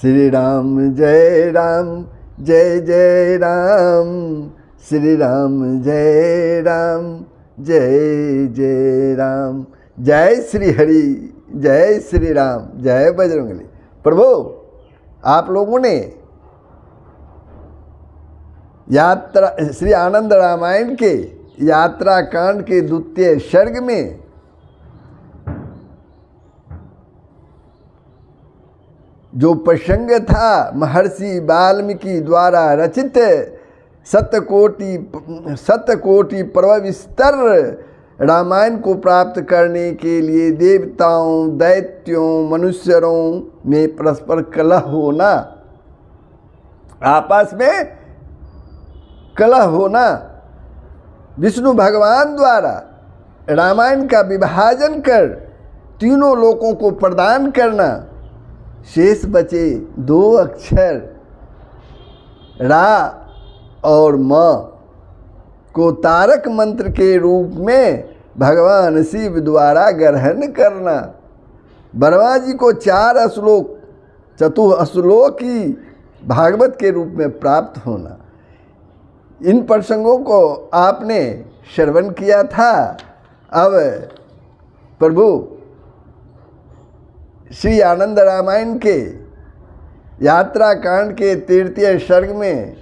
श्री राम जय राम जय जय राम, श्री राम जय राम जय जय राम। जय श्री हरि, जय श्री राम, जय बजरंगबली। प्रभु, आप लोगों ने यात्रा श्री आनंद रामायण के यात्रा कांड के द्वितीय सर्ग में जो प्रसंग था महर्षि वाल्मीकि द्वारा रचित सतकोटि प्रविस्तर रामायण को प्राप्त करने के लिए देवताओं, दैत्यों, मनुष्यों में परस्पर कलह होना, आपस में कलह होना, विष्णु भगवान द्वारा रामायण का विभाजन कर तीनों लोकों को प्रदान करना, शेष बचे दो अक्षर रा और म को तारक मंत्र के रूप में भगवान शिव द्वारा ग्रहण करना, ब्रह्मा जी को 4 श्लोक चतुश्लोकी भागवत के रूप में प्राप्त होना। इन प्रसंगों को आपने श्रवण किया था। अब प्रभु श्री आनंद रामायण के यात्रा कांड के तृतीय सर्ग में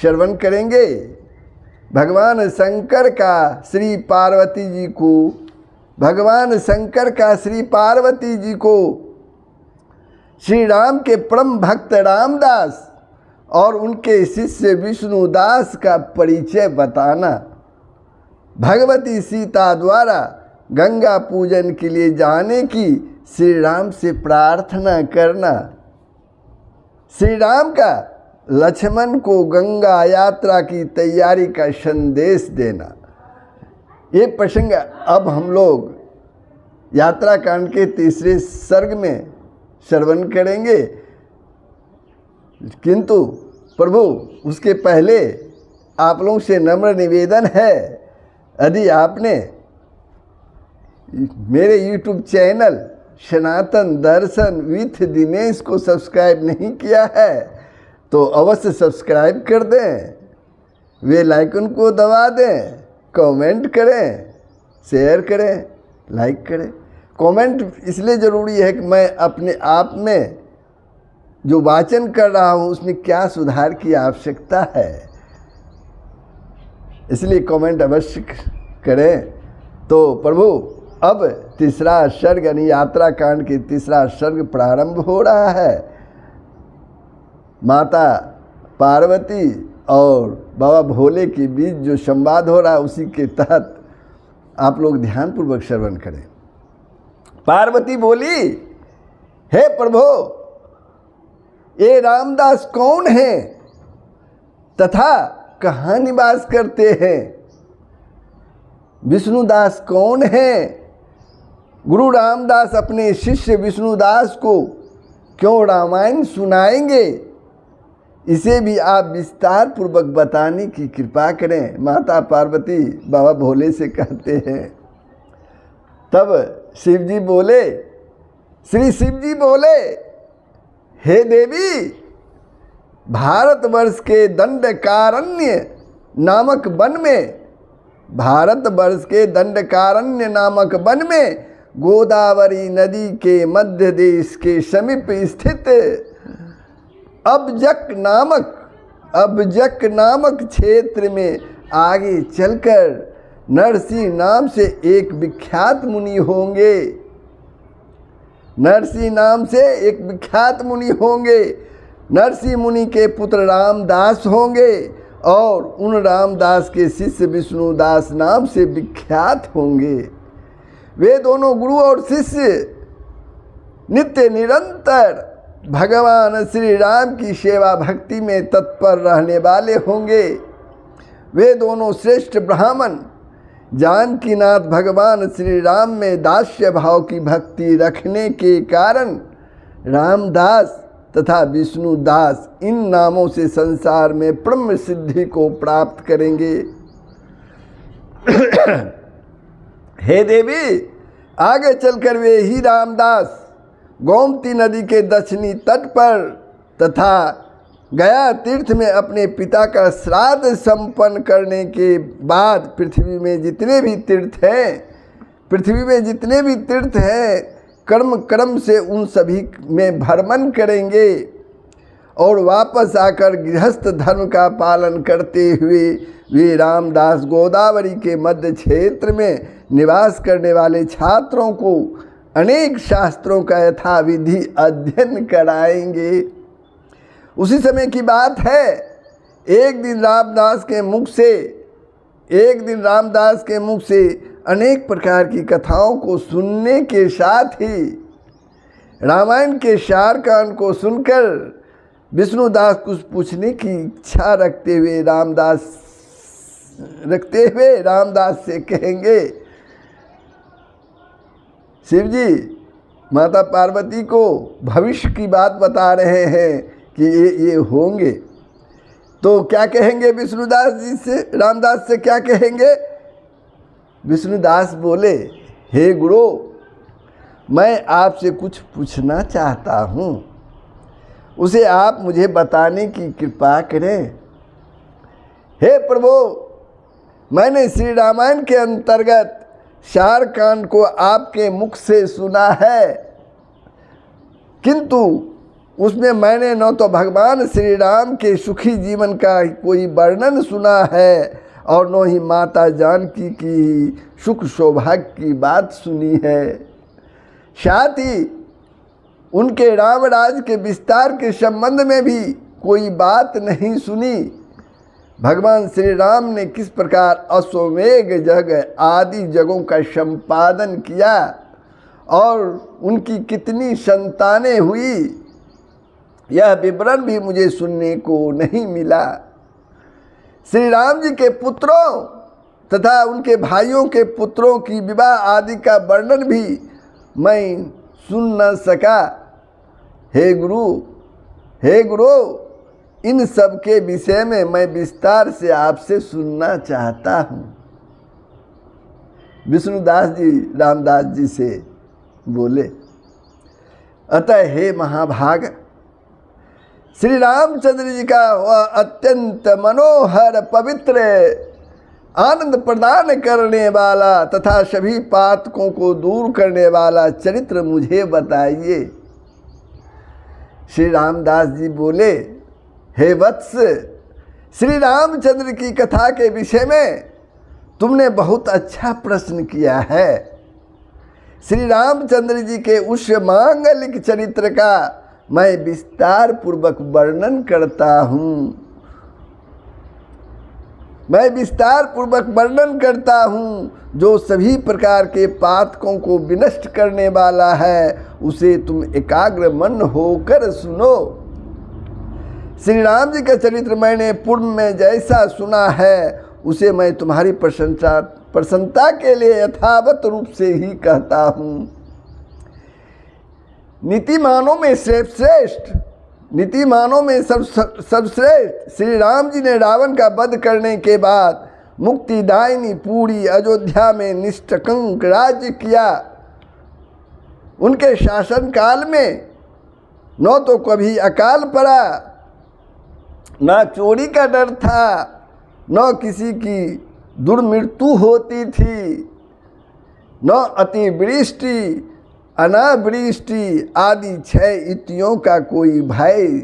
श्रवण करेंगे। भगवान शंकर का श्री पार्वती जी को श्री राम के परम भक्त रामदास और उनके शिष्य विष्णुदास का परिचय बताना, भगवती सीता द्वारा गंगा पूजन के लिए जाने की श्री राम से प्रार्थना करना, श्री राम का लक्ष्मण को गंगा यात्रा की तैयारी का संदेश देना। ये प्रसंग अब हम लोग यात्रा कांड के तीसरे सर्ग में श्रवण करेंगे, किंतु प्रभु उसके पहले आप लोगों से नम्र निवेदन है, यदि आपने मेरे YouTube channel Sanatan Darshan with Dinesh को सब्सक्राइब नहीं किया है तो अवश्य सब्सक्राइब कर दें, बेल आइकन को दबा दें, कमेंट करें, शेयर करें, लाइक करें। कमेंट इसलिए ज़रूरी है कि मैं अपने आप में जो वाचन कर रहा हूँ उसमें क्या सुधार की आवश्यकता है, इसलिए कमेंट अवश्य करें। तो प्रभु अब तीसरा सर्ग यानी यात्रा कांड के तीसरा सर्ग प्रारंभ हो रहा है। माता पार्वती और बाबा भोले के बीच जो संवाद हो रहा है उसी के तहत आप लोग ध्यानपूर्वक श्रवण करें। पार्वती बोली, हे प्रभु, ये रामदास कौन हैं तथा कहाँ निवास करते हैं? विष्णुदास कौन हैं? गुरु रामदास अपने शिष्य विष्णुदास को क्यों रामायण सुनाएंगे? इसे भी आप विस्तार पूर्वक बताने की कृपा करें। माता पार्वती बाबा भोले से कहते हैं। तब शिवजी बोले, श्री शिवजी बोले, हे देवी, भारतवर्ष के दंडकारण्य नामक वन में गोदावरी नदी के मध्य देश के समीप स्थित अबजक नामक क्षेत्र में आगे चलकर नरसिंह नाम से एक विख्यात मुनि होंगे। नरसिंह मुनि के पुत्र रामदास होंगे और उन रामदास के शिष्य विष्णुदास नाम से विख्यात होंगे। वे दोनों गुरु और शिष्य नित्य निरंतर भगवान श्री राम की सेवा भक्ति में तत्पर रहने वाले होंगे। वे दोनों श्रेष्ठ ब्राह्मण जानकीनाथ भगवान श्री राम में दास्य भाव की भक्ति रखने के कारण रामदास तथा विष्णुदास इन नामों से संसार में ब्रह्म सिद्धि को प्राप्त करेंगे। हे देवी, आगे चलकर वे ही रामदास गोमती नदी के दक्षिणी तट पर तथा गया तीर्थ में अपने पिता का श्राद्ध संपन्न करने के बाद पृथ्वी में जितने भी तीर्थ हैं कर्म कर्म से उन सभी में भ्रमण करेंगे और वापस आकर गृहस्थ धर्म का पालन करते हुए वे रामदास गोदावरी के मध्य क्षेत्र में निवास करने वाले छात्रों को अनेक शास्त्रों का यथाविधि अध्ययन कराएंगे। उसी समय की बात है, एक दिन रामदास के मुख से अनेक प्रकार की कथाओं को सुनने के साथ ही रामायण के सारकांड को सुनकर विष्णुदास कुछ पूछने की इच्छा रखते हुए रामदास से कहेंगे, शिव जी माता पार्वती को भविष्य की बात बता रहे हैं कि ये होंगे। तो क्या कहेंगे विष्णुदास जी से, रामदास से क्या कहेंगे? विष्णुदास बोले, हे गुरु, मैं आपसे कुछ पूछना चाहता हूँ, उसे आप मुझे बताने की कृपा करें। हे प्रभु, मैंने श्री रामायण के अंतर्गत सारकांड को आपके मुख से सुना है, किंतु उसमें मैंने न तो भगवान श्री राम के सुखी जीवन का कोई वर्णन सुना है और न ही माता जानकी की सुख सौभाग्य की बात सुनी है। साथ ही उनके रामराज के विस्तार के संबंध में भी कोई बात नहीं सुनी। भगवान श्री राम ने किस प्रकार अश्वमेध यज्ञ आदि जगों का संपादन किया और उनकी कितनी संतानें हुई, यह विवरण भी मुझे सुनने को नहीं मिला। श्री राम जी के पुत्रों तथा उनके भाइयों के पुत्रों की विवाह आदि का वर्णन भी मैं सुन न सका। हे गुरु, इन सब के विषय में मैं विस्तार से आपसे सुनना चाहता हूँ। विष्णुदास जी रामदास जी से बोले, अतः हे महाभाग, श्री रामचंद्र जी का वह अत्यंत मनोहर पवित्र आनंद प्रदान करने वाला तथा सभी पातकों को दूर करने वाला चरित्र मुझे बताइए। श्री रामदास जी बोले, हे वत्स, श्री रामचंद्र की कथा के विषय में तुमने बहुत अच्छा प्रश्न किया है। श्री रामचंद्र जी के उस मांगलिक चरित्र का मैं विस्तार पूर्वक वर्णन करता हूँ जो सभी प्रकार के पातकों को विनष्ट करने वाला है, उसे तुम एकाग्र मन होकर सुनो। श्री राम जी का चरित्र मैंने पूर्व में जैसा सुना है, उसे मैं तुम्हारी प्रसन्नता के लिए यथावत रूप से ही कहता हूँ। नीतिमानों में सर्वश्रेष्ठ श्री राम जी ने रावण का वध करने के बाद मुक्तिदायिनी पूरी अयोध्या में निष्कंटक राज्य किया। उनके शासन काल में न तो कभी अकाल पड़ा, न चोरी का डर था, न किसी की दुर्मृत्यु होती थी, न अतिवृष्टि अनावृष्टि आदि 6 ऋतुओं का कोई भय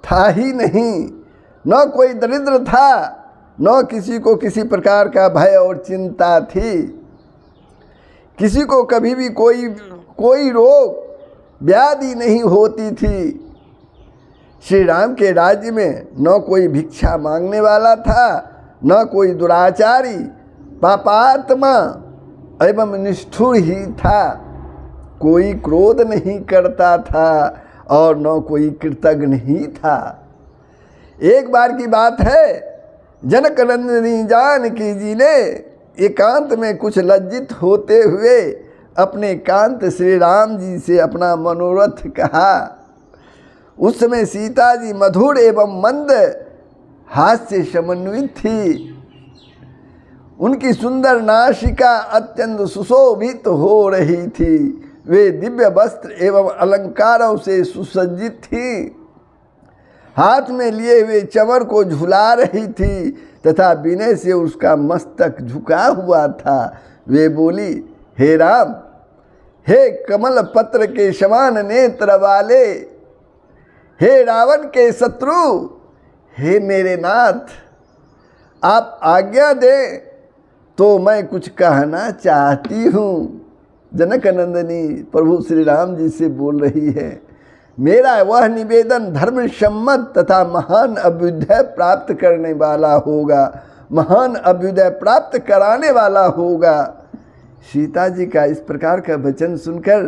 था ही नहीं। न कोई दरिद्र था, न किसी को किसी प्रकार का भय और चिंता थी। किसी को कभी भी कोई रोग व्याधि नहीं होती थी। श्री राम के राज्य में न कोई भिक्षा मांगने वाला था, न कोई दुराचारी, पापात्मा एवं निष्ठुर ही था। कोई क्रोध नहीं करता था और न कोई कृतज्ञ ही था। एक बार की बात है, जनक नंदिनी जानकी जी ने एकांत में कुछ लज्जित होते हुए अपने कांत श्री राम जी से अपना मनोरथ कहा। उस समय सीता जी मधुर एवं मंद हास्य समन्वित थी। उनकी सुंदर नासिका अत्यंत सुशोभित हो रही थी। वे दिव्य वस्त्र एवं अलंकारों से सुसज्जित थी। हाथ में लिए हुए चंवर को झुला रही थी तथा विनय से उसका मस्तक झुका हुआ था। वे बोली, हे राम, हे कमल पत्र के समान नेत्र वाले, हे रावण के शत्रु, हे मेरे नाथ, आप आज्ञा दें तो मैं कुछ कहना चाहती हूँ। जनक नंदिनी प्रभु श्री राम जी से बोल रही है, मेरा वह निवेदन धर्म सम्मत तथा महान अभ्युदय प्राप्त करने वाला होगा, महान अभ्युदय प्राप्त कराने वाला होगा। सीता जी का इस प्रकार का वचन सुनकर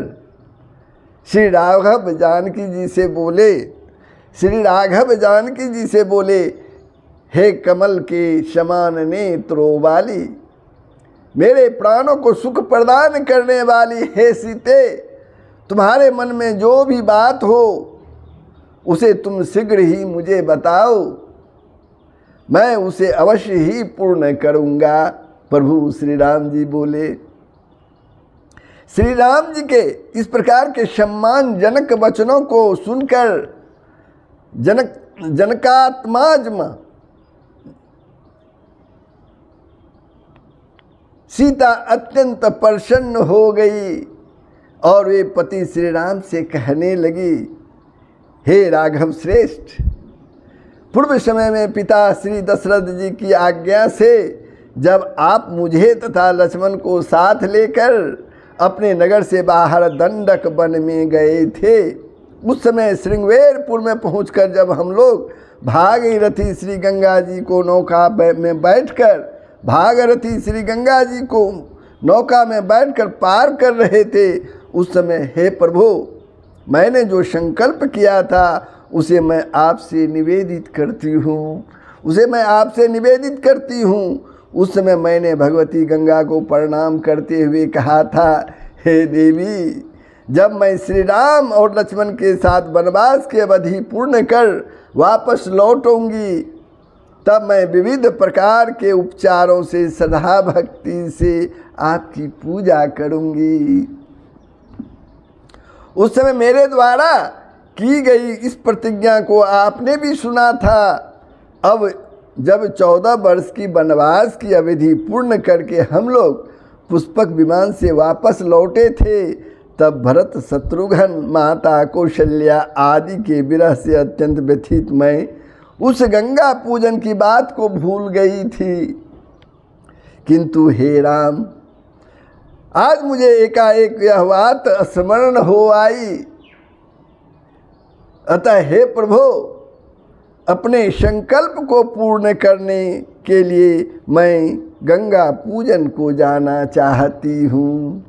श्री राघव जानकी जी से बोले, श्री राघव जानकी जी से बोले, हे कमल के समान नेत्रों वाली, मेरे प्राणों को सुख प्रदान करने वाली हे सीते, तुम्हारे मन में जो भी बात हो उसे तुम शीघ्र ही मुझे बताओ, मैं उसे अवश्य ही पूर्ण करूँगा। प्रभु श्री राम जी बोले। श्री राम जी के इस प्रकार के सम्मानजनक वचनों को सुनकर जनकात्माजमा सीता अत्यंत प्रसन्न हो गई और वे पति श्री राम से कहने लगी, हे राघव श्रेष्ठ, पूर्व समय में पिता श्री दशरथ जी की आज्ञा से जब आप मुझे तथा लक्ष्मण को साथ लेकर अपने नगर से बाहर दंडक वन में गए थे, उस समय श्रृंगवेरपुर में पहुंचकर जब हम लोग भागीरथी श्री गंगा जी को नौका में बैठकर भागीरथी श्री गंगा जी को नौका में बैठकर पार कर रहे थे, उस समय हे प्रभु, मैंने जो संकल्प किया था उसे मैं आपसे निवेदित करती हूँ, उसे मैं आपसे निवेदित करती हूँ। उस समय मैंने भगवती गंगा को प्रणाम करते हुए कहा था, हे देवी, जब मैं श्री राम और लक्ष्मण के साथ वनवास की अवधि पूर्ण कर वापस लौटूंगी, तब मैं विविध प्रकार के उपचारों से सदा भक्ति से आपकी पूजा करूंगी। उस समय मेरे द्वारा की गई इस प्रतिज्ञा को आपने भी सुना था। अब जब 14 वर्ष की वनवास की अवधि पूर्ण करके हम लोग पुष्पक विमान से वापस लौटे थे, तब भरत, शत्रुघ्न, माता कौशल्या आदि के विरह से अत्यंत व्यथित मैं उस गंगा पूजन की बात को भूल गई थी। किंतु हे राम, आज मुझे एकाएक यह बात स्मरण हो आई, अतः हे प्रभु, अपने संकल्प को पूर्ण करने के लिए मैं गंगा पूजन को जाना चाहती हूँ।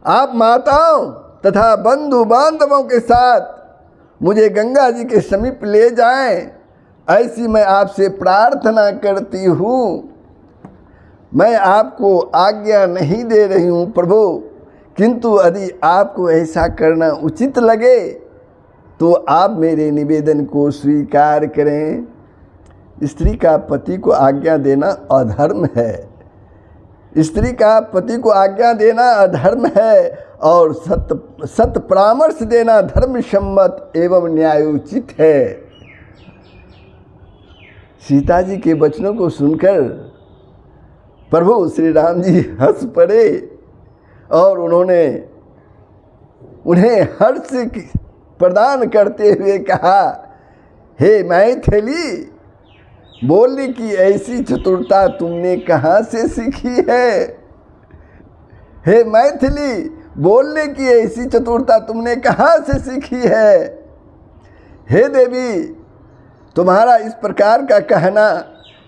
आप माताओं तथा बंधु बांधवों के साथ मुझे गंगा जी के समीप ले जाएं, ऐसी मैं आपसे प्रार्थना करती हूँ। मैं आपको आज्ञा नहीं दे रही हूँ प्रभु, किंतु यदि आपको ऐसा करना उचित लगे तो आप मेरे निवेदन को स्वीकार करें। स्त्री का पति को आज्ञा देना अधर्म है, स्त्री का पति को आज्ञा देना अधर्म है और सत परामर्श देना धर्म सम्मत एवं न्यायोचित है। सीता जी के वचनों को सुनकर प्रभु श्री राम जी हंस पड़े और उन्होंने उन्हें हर्ष प्रदान करते हुए कहा, हे मैथिली, बोलने की ऐसी चतुरता तुमने कहाँ से सीखी है? हे मैथिली, बोलने की ऐसी चतुरता तुमने कहाँ से सीखी है? हे देवी, तुम्हारा इस प्रकार का कहना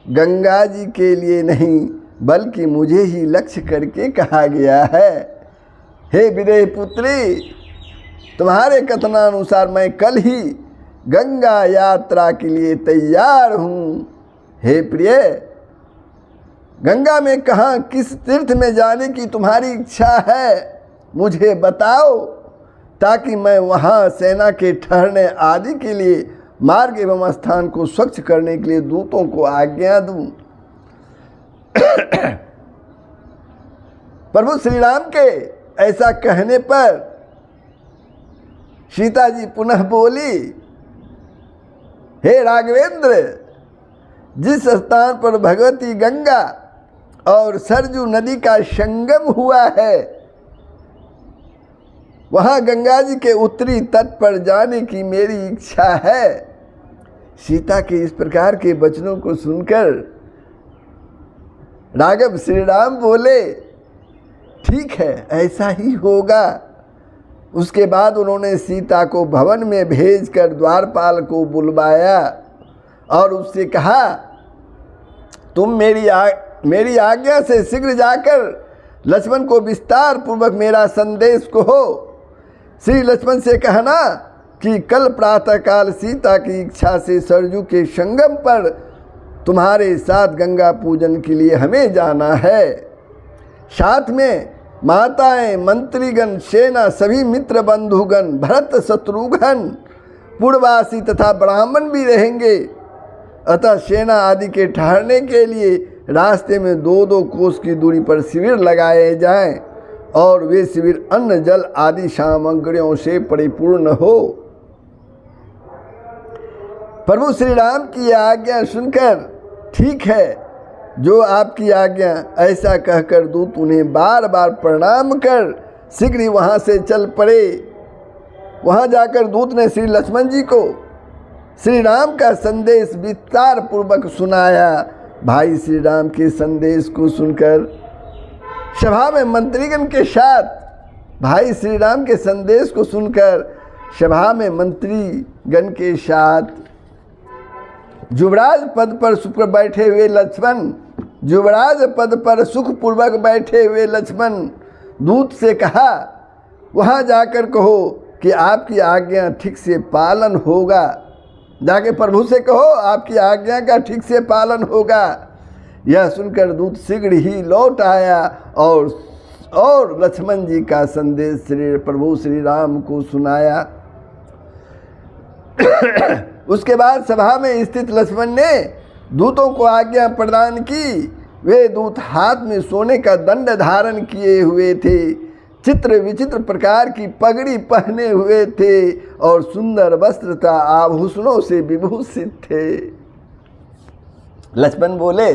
गंगा जी के लिए नहीं बल्कि मुझे ही लक्ष्य करके कहा गया है। हे विदेह पुत्री, तुम्हारे कथनानुसार मैं कल ही गंगा यात्रा के लिए तैयार हूँ। हे प्रिय, गंगा में कहाँ किस तीर्थ में जाने की तुम्हारी इच्छा है, मुझे बताओ, ताकि मैं वहाँ सेना के ठहरने आदि के लिए मार्ग एवं स्थान को स्वच्छ करने के लिए दूतों को आज्ञा दूँ। प्रभु श्री राम के ऐसा कहने पर सीता जी पुनः बोली, हे राघवेंद्र, जिस स्थान पर भगवती गंगा और सरजू नदी का संगम हुआ है, वहाँ गंगा जी के उत्तरी तट पर जाने की मेरी इच्छा है। सीता के इस प्रकार के वचनों को सुनकर राघव श्री राम बोले, ठीक है, ऐसा ही होगा। उसके बाद उन्होंने सीता को भवन में भेजकर द्वारपाल को बुलवाया और उससे कहा, तुम मेरी आज्ञा से शीघ्र जाकर लक्ष्मण को विस्तार पूर्वक मेरा संदेश कहो। श्री लक्ष्मण से कहना कि कल प्रातःकाल सीता की इच्छा से सरजू के संगम पर तुम्हारे साथ गंगा पूजन के लिए हमें जाना है। साथ में माताएं, मंत्रीगण, सेना, सभी मित्र बंधुगण, भरत, शत्रुघ्न, पूर्ववासी तथा ब्राह्मण भी रहेंगे। अतः सेना आदि के ठहरने के लिए रास्ते में 2-2 कोस की दूरी पर शिविर लगाए जाएं और वे शिविर अन्न, जल आदि सामग्रियों से परिपूर्ण हो। प्रभु श्री राम की आज्ञा सुनकर, ठीक है, जो आपकी आज्ञा, ऐसा कहकर दूत उन्हें बार बार प्रणाम कर शीघ्र ही वहाँ से चल पड़े। वहाँ जाकर दूत ने श्री लक्ष्मण जी को श्री राम का संदेश विस्तार पूर्वक सुनाया। भाई श्री राम के संदेश को सुनकर सभा में मंत्रीगण के साथ, भाई श्री राम के संदेश को सुनकर सभा में मंत्रीगण के साथ युवराज पद पर सुख बैठे हुए लक्ष्मण, युवराज पद पर सुखपूर्वक बैठे हुए लक्ष्मण दूत से कहा, वहाँ जाकर कहो कि आपकी आज्ञा ठीक से पालन होगा। जाके प्रभु से कहो आपकी आज्ञा का ठीक से पालन होगा। यह सुनकर दूत शीघ्र ही लौट आया और लक्ष्मण जी का संदेश प्रभु श्री राम को सुनाया। उसके बाद सभा में स्थित लक्ष्मण ने दूतों को आज्ञा प्रदान की। वे दूत हाथ में सोने का दंड धारण किए हुए थे, चित्र विचित्र प्रकार की पगड़ी पहने हुए थे और सुंदर वस्त्र तथा आभूषणों से विभूषित थे। लक्ष्मण बोले,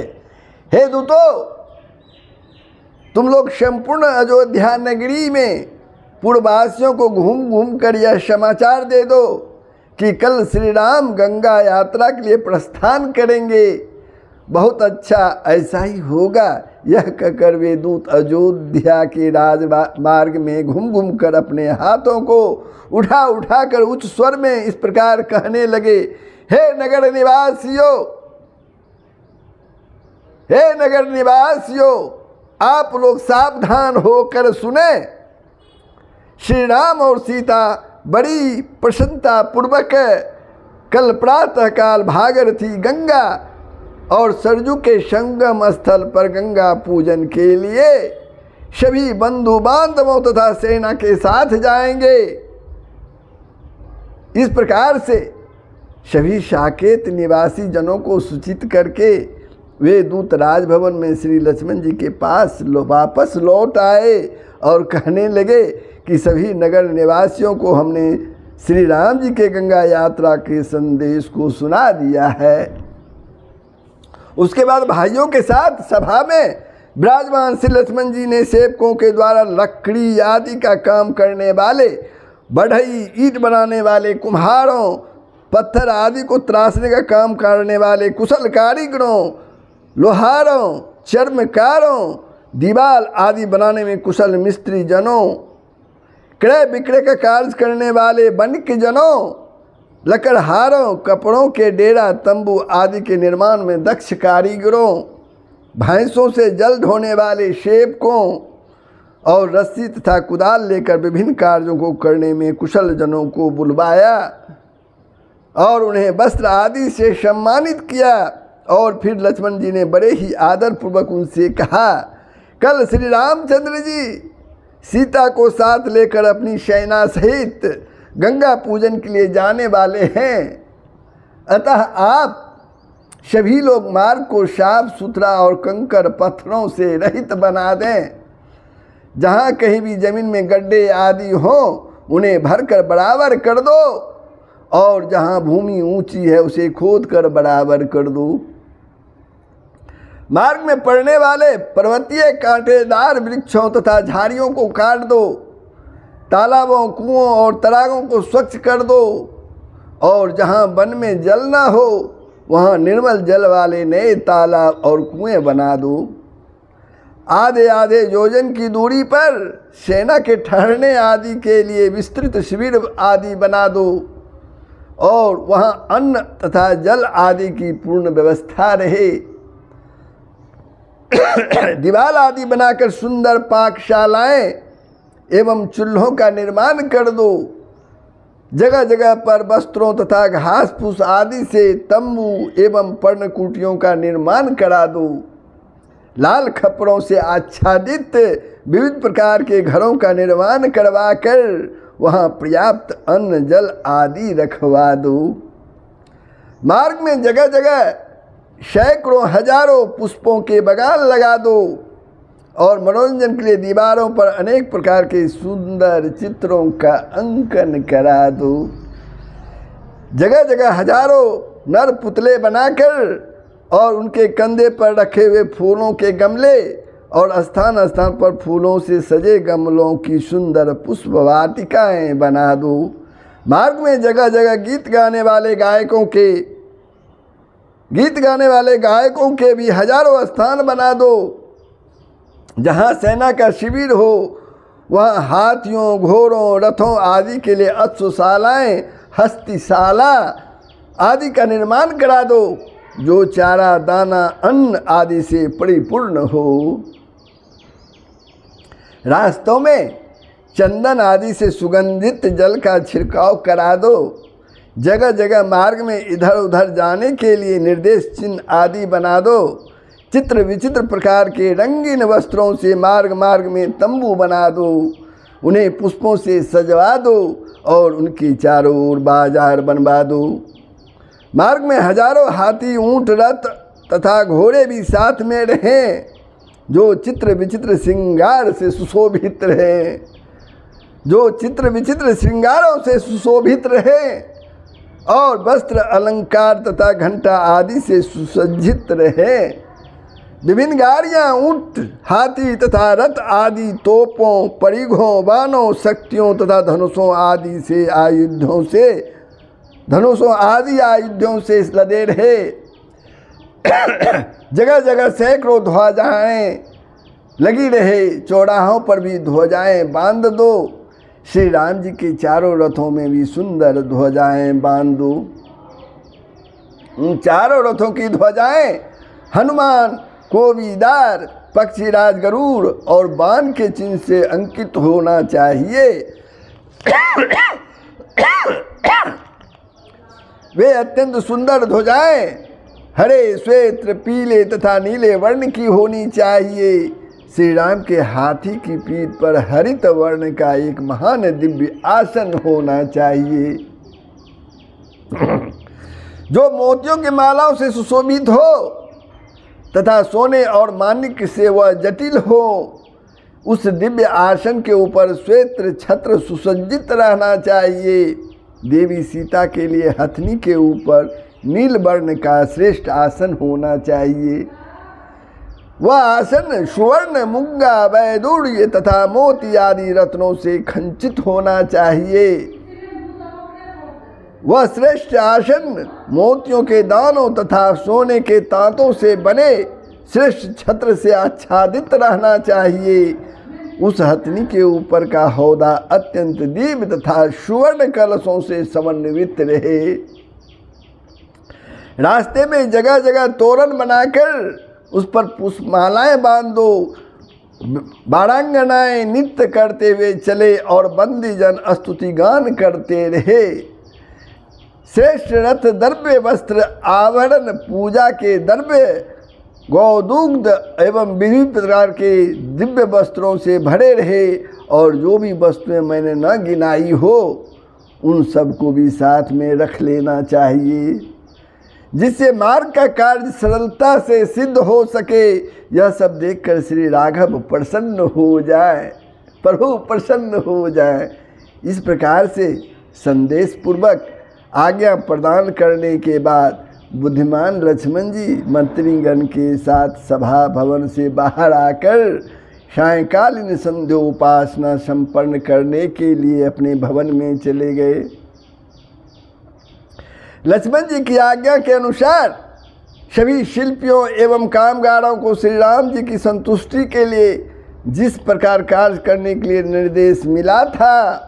हे दूतों, तुम लोग संपूर्ण अयोध्या नगरी में पूर्ववासियों को घूम घूम कर यह समाचार दे दो कि कल श्री राम गंगा यात्रा के लिए प्रस्थान करेंगे। बहुत अच्छा, ऐसा ही होगा। यह कहकर वे दूत अयोध्या के राजमार्ग में घूम घूम कर अपने हाथों को उठा उठा कर उच्च स्वर में इस प्रकार कहने लगे, हे नगर निवासियों, हे नगर निवासियों, आप लोग सावधान होकर सुने। श्री राम और सीता बड़ी प्रसन्नता पूर्वक कल प्रातःकाल भागीरथी गंगा और सरजू के संगम स्थल पर गंगा पूजन के लिए सभी बंधु बांधवों तथा सेना के साथ जाएंगे। इस प्रकार से सभी साकेत निवासी जनों को सूचित करके वे दूत राजभवन में श्री लक्ष्मण जी के पास वापस लौट आए और कहने लगे कि सभी नगर निवासियों को हमने श्री राम जी के गंगा यात्रा के संदेश को सुना दिया है। उसके बाद भाइयों के साथ सभा में विराजमान श्री लक्ष्मण जी ने सेवकों के द्वारा लकड़ी आदि का काम करने वाले, बढ़ई, ईंट बनाने वाले कुम्हारों, पत्थर आदि को तराशने का काम करने वाले कुशल कारीगरों, लोहारों, चर्मकारों, दीवार आदि बनाने में कुशल मिस्त्री जनों, क्रय विक्रय का कार्य करने वाले वणिक जनों, लकड़हारों, कपड़ों के डेरा तंबू आदि के निर्माण में दक्ष कारीगरों, भैंसों से जल ढोने वाले सेवकों और रस्सी तथा कुदाल लेकर विभिन्न कार्यों को करने में कुशल जनों को बुलवाया और उन्हें वस्त्र आदि से सम्मानित किया। और फिर लक्ष्मण जी ने बड़े ही आदर पूर्वक उनसे कहा, कल श्री रामचंद्र जी सीता को साथ लेकर अपनी सेना सहित गंगा पूजन के लिए जाने वाले हैं। अतः आप सभी लोग मार्ग को साफ सुथरा और कंकर पत्थरों से रहित बना दें। जहाँ कहीं भी जमीन में गड्ढे आदि हों उन्हें भरकर बराबर कर दो, और जहाँ भूमि ऊंची है उसे खोद कर बराबर कर दो। मार्ग में पड़ने वाले पर्वतीय कांटेदार वृक्षों तथा झाड़ियों को काट दो, तालाबों, कुओं और तरागों को स्वच्छ कर दो, और जहाँ वन में जल न हो वहाँ निर्मल जल वाले नए तालाब और कुएं बना दो। आधे आधे योजन की दूरी पर सेना के ठहरने आदि के लिए विस्तृत शिविर आदि बना दो, और वहाँ अन्न तथा जल आदि की पूर्ण व्यवस्था रहे। दीवार आदि बनाकर सुंदर पाकशालाएं एवं चूल्हों का निर्माण कर दो। जगह जगह पर वस्त्रों तथा घास फूस आदि से तंबू एवं पर्णकुटियों का निर्माण करा दो। लाल खपड़ों से आच्छादित विविध प्रकार के घरों का निर्माण करवाकर वहाँ पर्याप्त अन्न जल आदि रखवा दो। मार्ग में जगह जगह सैकड़ों हजारों पुष्पों के बागान लगा दो, और मनोरंजन के लिए दीवारों पर अनेक प्रकार के सुंदर चित्रों का अंकन करा दो। जगह जगह हजारों नर पुतले बनाकर और उनके कंधे पर रखे हुए फूलों के गमले और स्थान स्थान पर फूलों से सजे गमलों की सुंदर पुष्प वाटिकाएं बना दो। मार्ग में जगह जगह गीत गाने वाले गायकों के भी हजारों स्थान बना दो। जहाँ सेना का शिविर हो वहाँ हाथियों, घोड़ों, रथों आदि के लिए अश्वशालाएं, हस्तिशाला आदि का निर्माण करा दो, जो चारा, दाना, अन्न आदि से परिपूर्ण हो। रास्तों में चंदन आदि से सुगंधित जल का छिड़काव करा दो। जगह जगह मार्ग में इधर उधर जाने के लिए निर्देश चिन्ह आदि बना दो। चित्र विचित्र प्रकार के रंगीन वस्त्रों से मार्ग मार्ग में तंबू बना दो। उन्हें पुष्पों से सजवा दो और उनके चारों ओर बाजार बनवा दो। मार्ग में हजारों हाथी, ऊंट, रथ तथा घोड़े भी साथ में रहें, जो चित्र विचित्र श्रृंगार से सुशोभित रहें, जो चित्र विचित्र श्रृंगारों से सुशोभित रहें और वस्त्र, अलंकार तथा घंटा आदि से सुसज्जित रहें। विभिन्न गाड़ियाँ, ऊंट, हाथी तथा रथ आदि तोपों, परिघों, बाणों, शक्तियों तथा धनुषों आदि आयुधों से लदे रहे। जगह जगह सैकड़ों ध्वजाएं लगी रहे। चौराहों पर भी ध्वजाएं बांध दो। श्री राम जी के चारों रथों में भी सुंदर ध्वजाएं बांध दो। उन चारों रथों की ध्वजाएं हनुमान, कोविदार, पक्षीराज गरुड़ और बाण के चिन्ह से अंकित होना चाहिए। वे अत्यंत सुंदर ध्वजाएं हरे, श्वेत, पीले तथा नीले वर्ण की होनी चाहिए। श्री राम के हाथी की पीठ पर हरित वर्ण का एक महान दिव्य आसन होना चाहिए, जो मोतियों की मालाओं से सुशोभित हो तथा सोने और माणिक्य से वह जटिल हो। उस दिव्य आसन के ऊपर श्वेत छत्र सुसज्जित रहना चाहिए। देवी सीता के लिए हथनी के ऊपर नील वर्ण का श्रेष्ठ आसन होना चाहिए। वह आसन सुवर्ण, मुंगा, वैदूर्य तथा मोती आदि रत्नों से खंचित होना चाहिए। वह श्रेष्ठ आसन मोतियों के दानों तथा सोने के तांतों से बने श्रेष्ठ छत्र से आच्छादित रहना चाहिए। उस हथनी के ऊपर का हौदा अत्यंत दिव्य तथा सुवर्ण कलशों से समन्वित रहे। रास्ते में जगह जगह तोरण बनाकर उस पर पुष्पमालाएं बांध दो। बारांगनाएं नृत्य करते हुए चले और बंदीजन स्तुति गान करते रहे। श्रेष्ठ रथ, द्रव्य, वस्त्र, आभरण, पूजा के द्रव्य, गौदुग्ध एवं विभिन्न प्रकार के दिव्य वस्त्रों से भरे रहे, और जो भी वस्तुएं मैंने न गिनाई हो उन सबको भी साथ में रख लेना चाहिए, जिससे मार्ग का कार्य सरलता से सिद्ध हो सके। यह सब देखकर श्री राघव प्रसन्न हो जाए। प्रभु प्रसन्न हो जाए। इस प्रकार से संदेश पूर्वक आज्ञा प्रदान करने के बाद बुद्धिमान लक्ष्मण जी मंत्रीगण के साथ सभा भवन से बाहर आकर सायंकालीन संध्योपासना संपन्न करने के लिए अपने भवन में चले गए। लक्ष्मण जी की आज्ञा के अनुसार सभी शिल्पियों एवं कामगारों को श्री राम जी की संतुष्टि के लिए जिस प्रकार कार्य करने के लिए निर्देश मिला था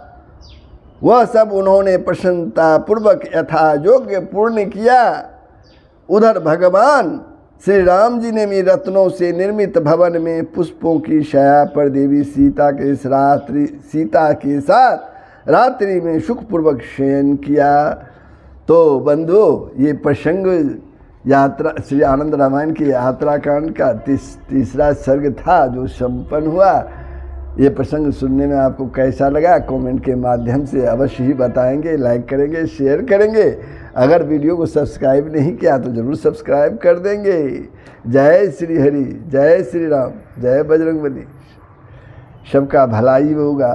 वह सब उन्होंने प्रसन्नता पूर्वक यथायोग्य पूर्ण किया। उधर भगवान श्री राम जी ने भी रत्नों से निर्मित भवन में पुष्पों की शया पर देवी सीता के साथ रात्रि में सुखपूर्वक शयन किया। तो बंधु, ये प्रसंग यात्रा श्री आनंद रामायण की यात्रा कांड का तीसरा सर्ग था जो संपन्न हुआ। ये प्रसंग सुनने में आपको कैसा लगा कमेंट के माध्यम से अवश्य ही बताएंगे, लाइक करेंगे, शेयर करेंगे। अगर वीडियो को सब्सक्राइब नहीं किया तो ज़रूर सब्सक्राइब कर देंगे। जय श्री हरि, जय श्री राम, जय बजरंगबली। सबका भलाई होगा,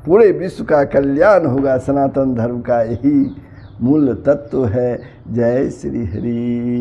पूरे विश्व का कल्याण होगा। सनातन धर्म का यही मूल तत्व है। जय श्री हरि।